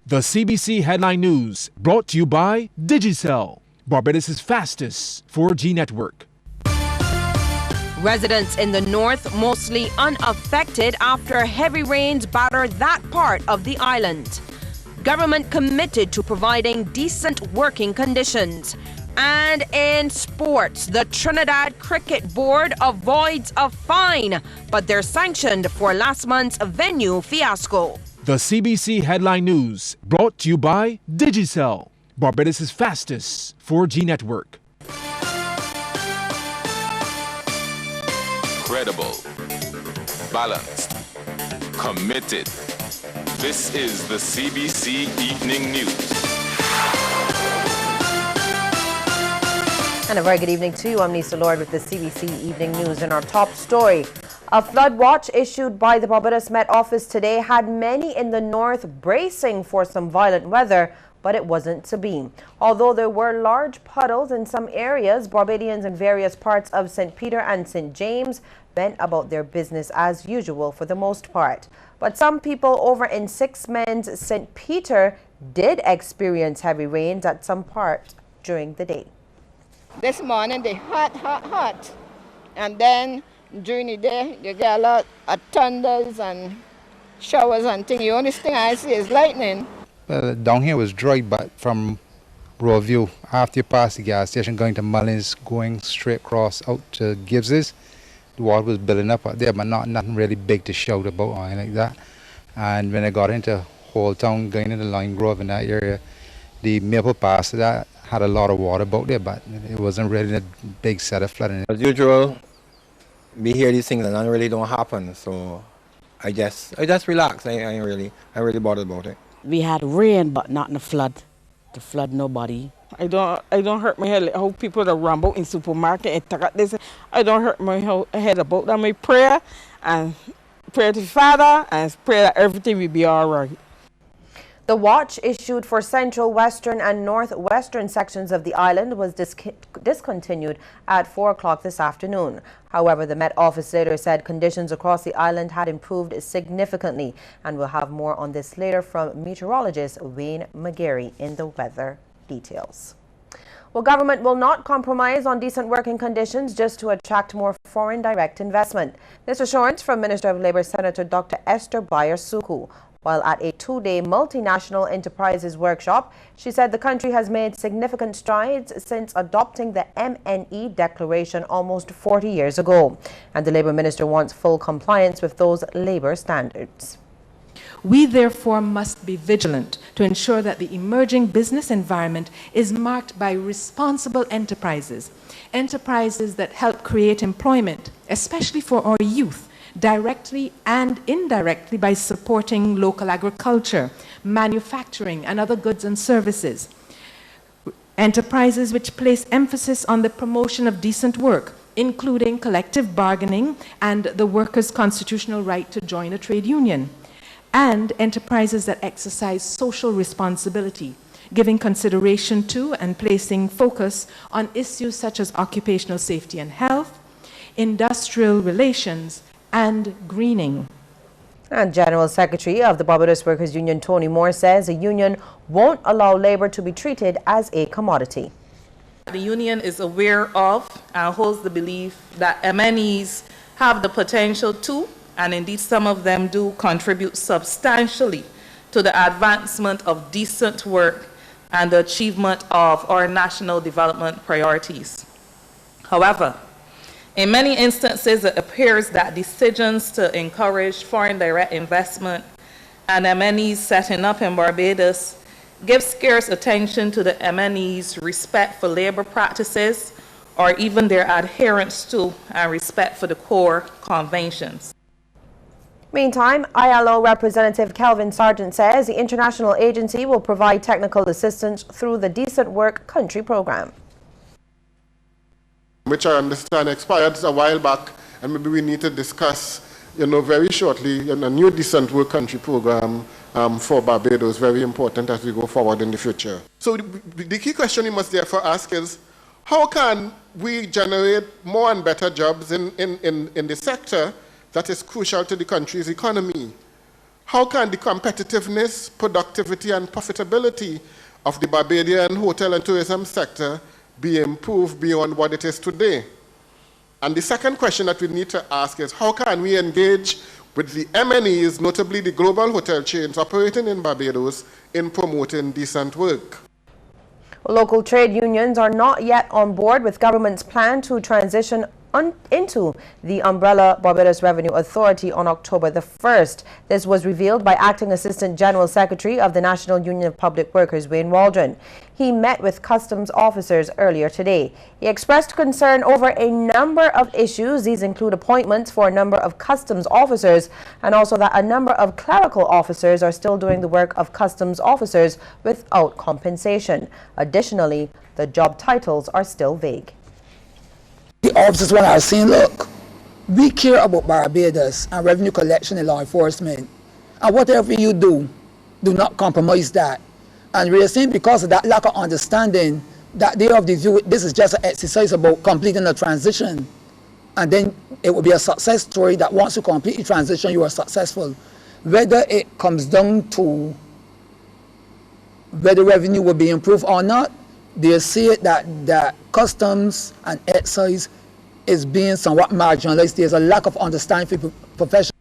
The CBC Headline News, brought to you by Digicel, Barbados' fastest 4G network. Residents in the north mostly unaffected after heavy rains battered that part of the island. Government committed to providing decent working conditions. And in sports, the Trinidad Cricket Board avoids a fine, but they're sanctioned for last month's venue fiasco. The CBC Headline News, brought to you by Digicel, Barbados' fastest 4G network. Credible, balanced, committed. This is the CBC Evening News. And a very good evening to you. I'm Lisa Lord with the CBC Evening News. In our top story, a flood watch issued by the Barbados Met Office today had many in the north bracing for some violent weather, but it wasn't to be. Although there were large puddles in some areas, Barbadians in various parts of St. Peter and St. James went about their business as usual for the most part. But some people over in Sixmen's St. Peter did experience heavy rains at some part during the day. This morning they hot. And then during the day you get a lot of thunders and showers and things. The only thing I see is lightning. Well, down here was dry, but from Roeview, after you pass the gas station going to Mullins, going straight across out to Gibbs's, the water was building up out there, but nothing really big to shout about or anything like that. And when I got into Hall Town, going into Line Grove in that area, the Maple Pass that had a lot of water about there, but it wasn't really a big set of flooding. As usual, we hear these things and none really don't happen, so I just relax. I ain't really bothered about it. We had rain, but not in the flood. To flood nobody. I don't hurt my head like how people that ramble in supermarket and talk this. I don't hurt my head about that. My prayer and pray to the Father and pray that everything will be all right. The watch issued for central, western and northwestern sections of the island was discontinued at 4 o'clock this afternoon. However, the Met Office later said conditions across the island had improved significantly, and we'll have more on this later from meteorologist Wayne McGarry in the weather details. Well, government will not compromise on decent working conditions just to attract more foreign direct investment. This assurance from Minister of Labour Senator Dr. Esther Bayer-Suku. While at a two-day multinational enterprises workshop, she said the country has made significant strides since adopting the MNE declaration almost 40 years ago. And the Labour Minister wants full compliance with those labour standards. We therefore must be vigilant to ensure that the emerging business environment is marked by responsible enterprises, enterprises that help create employment, especially for our youth, directly and indirectly by supporting local agriculture, manufacturing and other goods and services. Enterprises which place emphasis on the promotion of decent work, including collective bargaining and the workers' constitutional right to join a trade union. And enterprises that exercise social responsibility, giving consideration to and placing focus on issues such as occupational safety and health, industrial relations, and greening. And General Secretary of the Barbados Workers Union, Tony Moore, says the union won't allow labor to be treated as a commodity. The union is aware of and holds the belief that MNEs have the potential to, and indeed some of them do, contribute substantially to the advancement of decent work and the achievement of our national development priorities. However, in many instances, it appears that decisions to encourage foreign direct investment and MNEs setting up in Barbados give scarce attention to the MNEs' respect for labor practices or even their adherence to and respect for the core conventions. Meantime, ILO Representative Kelvin Sargent says the international agency will provide technical assistance through the Decent Work Country program, which I understand expired a while back, and maybe we need to discuss, very shortly, a new Decent Work Country program for Barbados, very important as we go forward in the future. So the key question we must therefore ask is, how can we generate more and better jobs in the sector that is crucial to the country's economy? how can the competitiveness, productivity, and profitability of the Barbadian hotel and tourism sector be improved beyond what it is today? And the second question that we need to ask is, how can we engage with the MNEs, notably the global hotel chains operating in Barbados, in promoting decent work? Local trade unions are not yet on board with government's plan to transition into the umbrella Barbados Revenue Authority on October the 1st. This was revealed by Acting Assistant General Secretary of the National Union of Public Workers, Wayne Waldron. He met with customs officers earlier today. He expressed concern over a number of issues. These include appointments for a number of customs officers, and also that a number of clerical officers are still doing the work of customs officers without compensation. Additionally, the job titles are still vague. The officers when I saying, look, we care about Barbados and revenue collection and law enforcement. And whatever you do not compromise that. And we are saying because of that lack of understanding, that they have the view, this is just an exercise about completing the transition. And then it will be a success story that once you complete the transition, you are successful. Whether it comes down to whether revenue will be improved or not, they say that customs and excise is being somewhat marginalized. There's a lack of understanding for professionals.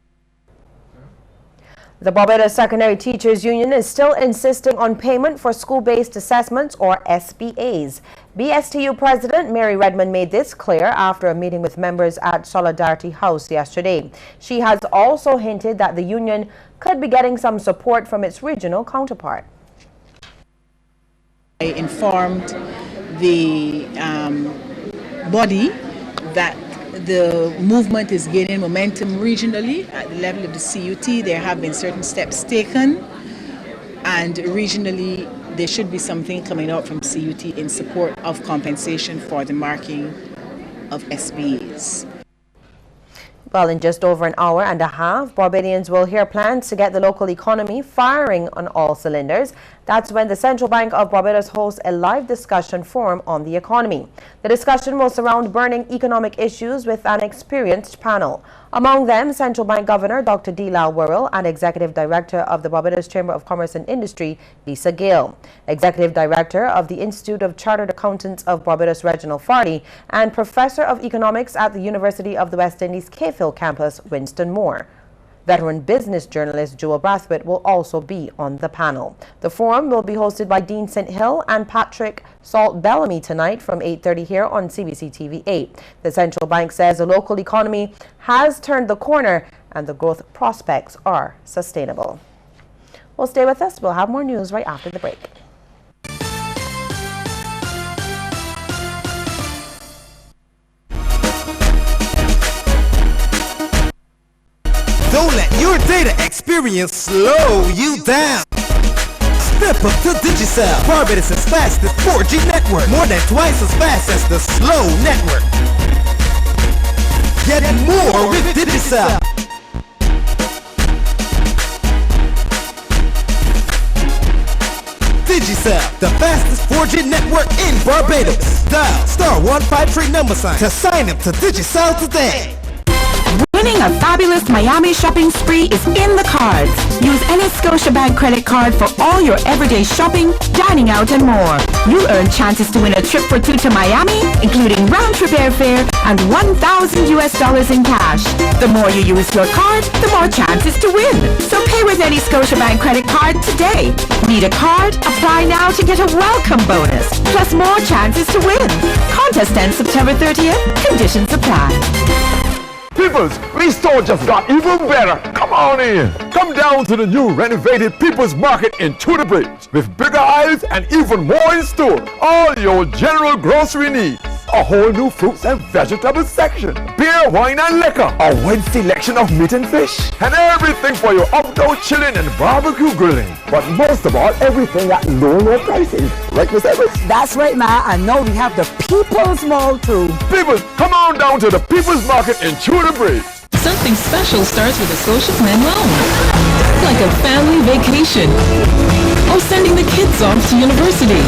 The Barbados Secondary Teachers Union is still insisting on payment for school-based assessments, or SBAs. BSTU President Mary Redmond made this clear after a meeting with members at Solidarity House yesterday. She has also hinted that the union could be getting some support from its regional counterpart. I informed the body that the movement is gaining momentum regionally at the level of the CUT. There have been certain steps taken, and regionally there should be something coming out from CUT in support of compensation for the marking of SBAs. Well, in just over an hour and a half, Barbadians will hear plans to get the local economy firing on all cylinders. That's when the Central Bank of Barbados hosts a live discussion forum on the economy. The discussion will surround burning economic issues with an experienced panel. Among them, Central Bank Governor Dr. Dilal Worrell and Executive Director of the Barbados Chamber of Commerce and Industry, Lisa Gale, Executive Director of the Institute of Chartered Accountants of Barbados Regional Authority, and Professor of Economics at the University of the West Indies Cayfield campus, Winston Moore. Veteran business journalist Joel Brathwaite will also be on the panel. The forum will be hosted by Dean St. Hill and Patrick Salt Bellamy tonight from 8:30 here on CBC TV 8. The central bank says the local economy has turned the corner and the growth prospects are sustainable. Well, stay with us. We'll have more news right after the break. Don't let your data experience slow you down. Step up to Digicel, Barbados' fastest 4G network. More than twice as fast as the slow network. Get more with Digicel. Digicel, the fastest 4G network in Barbados. Dial *153# to sign up to Digicel today. Winning a fabulous Miami shopping spree is in the cards. Use any Scotiabank credit card for all your everyday shopping, dining out, and more. You'll earn chances to win a trip for two to Miami, including round-trip airfare and $1,000 in cash. The more you use your card, the more chances to win. So pay with any Scotiabank credit card today. Need a card? Apply now to get a welcome bonus, plus more chances to win. Contest ends September 30th. Conditions apply. Peoples, we store just got even better. Come on in. Come down to the new renovated People's Market in Tudor Bridge with bigger aisles and even more in store. All your general grocery needs. A whole new fruits and vegetables section. Beer, wine and liquor. A wide selection of meat and fish. And everything for your outdoor chilling and barbecue grilling. But most of all, everything at low prices. Right, Miss Evans? That's right, Ma. I know we have the People's Mall too. People, come on down to the People's Market in Tudor Bridge. Something special starts with a Scotia Plan loan. Like a family vacation. Or sending the kids off to university.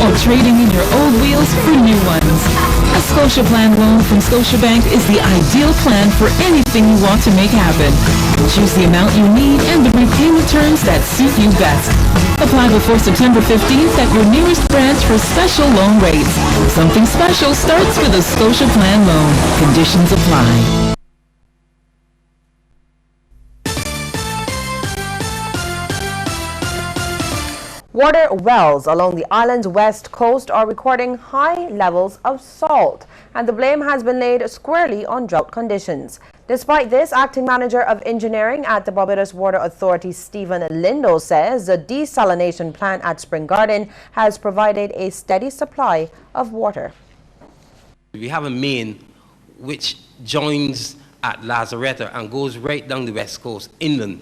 Or trading in your old wheels for new ones. A Scotia Plan loan from Scotiabank is the ideal plan for anything you want to make happen. Choose the amount you need and the repayment terms that suit you best. Apply before September 15th at your nearest branch for special loan rates. Something special starts with a Scotia Plan loan. Conditions apply. Water wells along the island's west coast are recording high levels of salt, and the blame has been laid squarely on drought conditions. Despite this, Acting Manager of Engineering at the Barbados Water Authority, Stephen Lindo, says the desalination plant at Spring Garden has provided a steady supply of water. We have a main which joins at Lazaretta and goes right down the west coast, inland.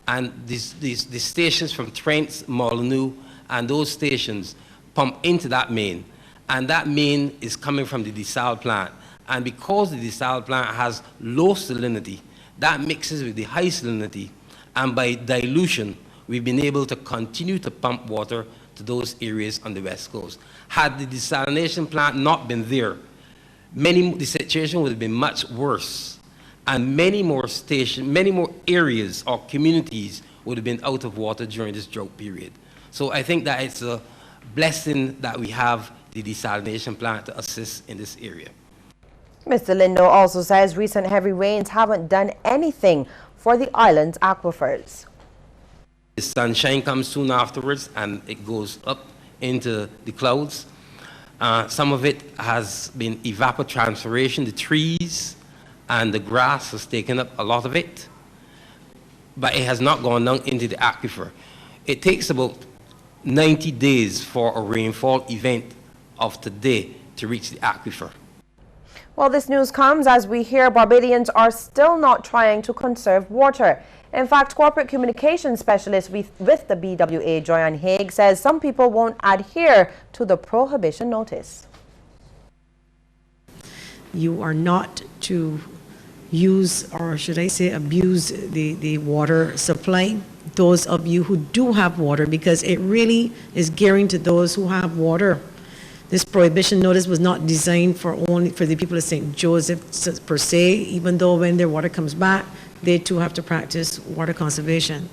And these stations from Trent, Molyneux, and those stations pump into that main. And that main is coming from the desal plant. And because the desal plant has low salinity, that mixes with the high salinity. And by dilution, we've been able to continue to pump water to those areas on the west coast. Had the desalination plant not been there, the situation would have been much worse. And many more areas or communities would have been out of water during this drought period. So I think that it's a blessing that we have the desalination plant to assist in this area. Mr. Lindo also says recent heavy rains haven't done anything for the island's aquifers. The sunshine comes soon afterwards and it goes up into the clouds. Some of it has been evapotranspiration, the trees and the grass has taken up a lot of it, but it has not gone down into the aquifer. It takes about 90 days for a rainfall event of today to reach the aquifer. Well, this news comes as we hear Barbadians are still not trying to conserve water. In fact, corporate communications specialist with the BWA, Joyanne Haig, says some people won't adhere to the prohibition notice. You are not to use, or should I say abuse, the water supply. Those of you who do have water, because it really is gearing to those who have water. This prohibition notice was not designed for only for the people of St. Joseph per se, even though when their water comes back, they too have to practice water conservation.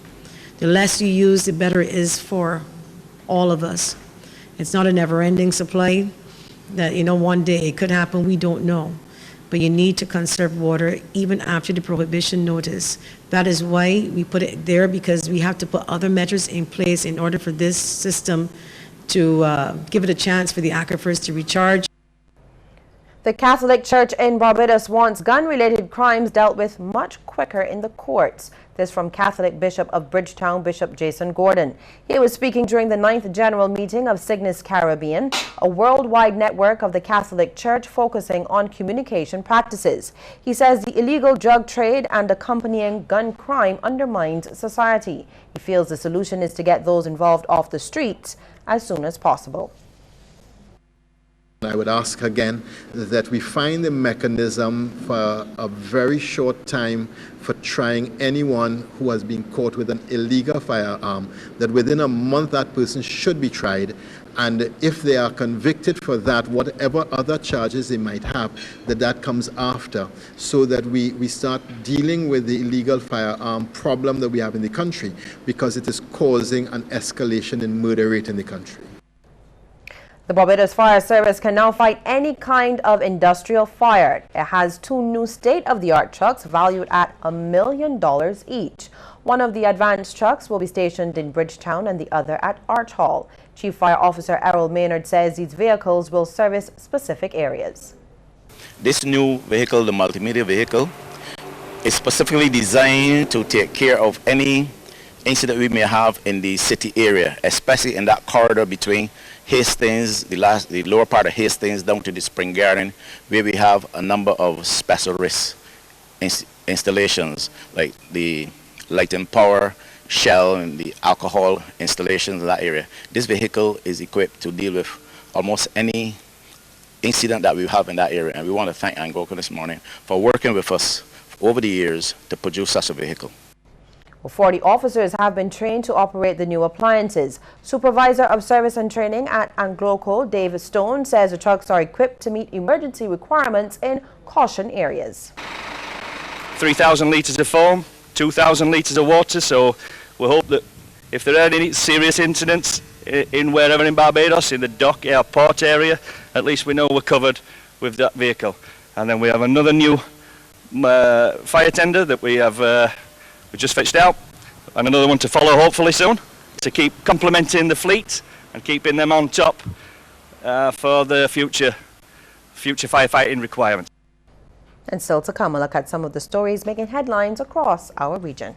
The less you use, the better it is for all of us. It's not a never-ending supply that, you know, one day it could happen, we don't know. But you need to conserve water even after the prohibition notice. That is why we put it there, because we have to put other measures in place in order for this system to give it a chance for the aquifers to recharge. The Catholic Church in Barbados wants gun-related crimes dealt with much quicker in the courts. This from Catholic Bishop of Bridgetown, Bishop Jason Gordon. He was speaking during the 9th General Meeting of Cygnus Caribbean, a worldwide network of the Catholic Church focusing on communication practices. He says the illegal drug trade and accompanying gun crime undermines society. He feels the solution is to get those involved off the streets as soon as possible. I would ask again that we find a mechanism for a very short time for trying anyone who has been caught with an illegal firearm, that within a month that person should be tried, and if they are convicted for that, whatever other charges they might have, that comes after, so that we start dealing with the illegal firearm problem that we have in the country, because it is causing an escalation in murder rate in the country. The Barbados Fire Service can now fight any kind of industrial fire. It has 2 new state-of-the-art trucks valued at $1 million each. One of the advanced trucks will be stationed in Bridgetown and the other at Arch Hall. Chief Fire Officer Errol Maynard says these vehicles will service specific areas. This new vehicle, the multimedia vehicle, is specifically designed to take care of any incident we may have in the city area, especially in that corridor between Hastings, the lower part of Hastings down to the Spring Garden, where we have a number of special risk installations, like the light and power, Shell, and the alcohol installations in that area. This vehicle is equipped to deal with almost any incident that we have in that area, and we want to thank Angoka this morning for working with us over the years to produce such a vehicle. Well, 40 officers have been trained to operate the new appliances. Supervisor of Service and Training at Angloco, Dave Stone, says the trucks are equipped to meet emergency requirements in caution areas. 3,000 litres of foam, 2,000 litres of water, so we hope that if there are any serious incidents in wherever in Barbados, in the dock, airport area, at least we know we're covered with that vehicle. And then we have another new fire tender that we just fetched out, and another one to follow hopefully soon, to keep complementing the fleet and keeping them on top for the future firefighting requirements. And still to come, we'll look at some of the stories making headlines across our region.